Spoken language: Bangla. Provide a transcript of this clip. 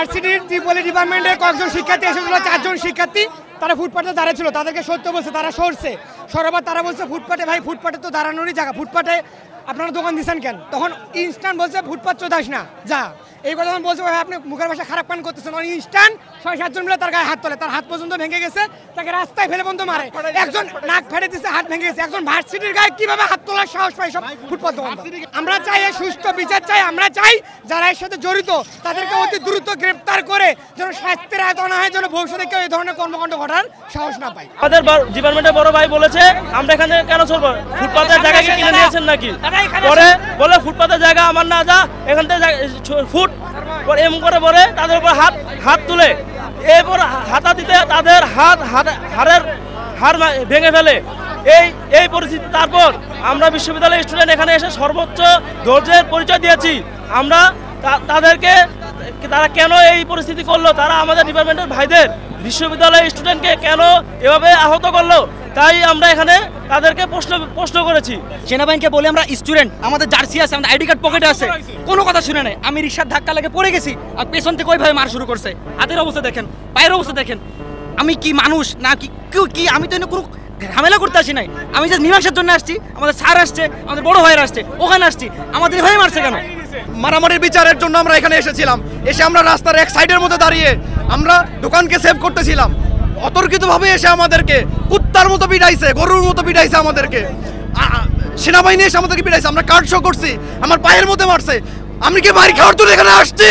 ভার্সিটির ত্রিপলি ডিপার্টমেন্টের কয়েকজন শিক্ষার্থী এসেছিল, 4 জন শিক্ষার্থী, তারা ফুটপাতে দাঁড়িয়েছিল। তাদেরকে সত্য বলছে, তারা সরছে সরবার, তারা বলছে ফুটপাতে, ভাই ফুটপাতে তো দাঁড়ানোরই জায়গা, ফুটপাতে আপনারা দোকান দিচ্ছেন কেন? তখন ইনস্ট্যান্ট বলছে ফুটপাত চোদাস না যা, এই কথা বলছে ভাই আপনি মুখের ভাষা খারাপ পান করতেছেন। ইনস্ট্যান্ট 6-7 জন মিলে তার গায়ে হাত তোলে, তার হাত পর্যন্ত ভেঙে গেছে, তাকে রাস্তায় ফেলে বন্ধ মারে, একজন নাক ফেটে দিচ্ছে, হাত ভেঙে গেছে। একজন ভার্সিটির গায়ে কিভাবে হাত তোলার সাহস পায় সব ফুটপাত দোকান? আমরা চাই এই সুষ্ঠু বিচার চাই, আমরা চাই যারা এর সাথে জড়িত তাদেরকে অতি দ্রুত গ্রেপ্তার করে যেন শাস্তির আয়তন হয়, যেন ভবিষ্যতে কেউ এই ধরনের কর্মকাণ্ড ঘটার সাহস না পায়। আমাদের ডিপার্টমেন্টের বড় ভাই বলেছে আমরা এখানে কেন চলবো, ফুটপাতের জায়গা কি কিনে নিয়েছেন নাকি? পরে বলে ফুটপাতের জায়গা আমার না, যা এখান থেকে ফুট এম করে বলে তাদের উপর হাত তুলে, এরপর হাতা দিতে তাদের হাড়ের হাড় ভেঙে ফেলে। এই পরিস্থিতি, তারপর আমরা বিশ্ববিদ্যালয়ের স্টুডেন্ট এখানে এসে সর্বোচ্চ ধৈর্যের পরিচয় দিয়েছি। আমরা তাদেরকে, তারা কেন এই পরিস্থিতি করলো, তারা আমাদের ডিপার্টমেন্টের ভাইদের বিশ্ববিদ্যালয়ের স্টুডেন্টকে কেন এভাবে আহত করলো, তাই আমরা এখানে তাদেরকে প্রশ্ন করেছি। সেনাবাহিনীকে বলে আমরা স্টুডেন্ট, আমাদের জার্সি আছে, আমাদের আইডি কার্ড পকেটে আছে, কোনো কথা শুনে নেই। আমি রিক্সার ধাক্কা লেগে পড়ে গেছি, আর পেছন থেকে ওইভাবে মার শুরু করছে। হাতের অবস্থা দেখেন, পায়ের অবস্থা দেখেন। আমি কি মানুষ না কি আমি তো কোনো ঝামেলা করতে আসি নাই, আমি যে মীমাংসার জন্য আসছি। আমাদের স্যার আসছে, আমাদের বড় ভাইয়ের আসছে, ওখানে আসছি, আমাদের হয়ে মারছে কেন? মারামারির বিচারের জন্য আমরা এখানে এসেছিলাম। এসে আমরা রাস্তার এক সাইডের মধ্যে দাঁড়িয়ে আমরা দোকানকে সেভ করতেছিলাম। অতর্কিতভাবে এসে আমাদেরকে কুত্তার মতো পিটাইছে, গরুর মতো পিটাইছে আমাদেরকে। সেনাবাহিনী এসে আমাদেরকে পিটাইছে। আমরা কার্ড শো করছি, আমার পায়ের মধ্যে মারছে। আমি কি মারি খাওয়ার জন্য এখানে আসছি?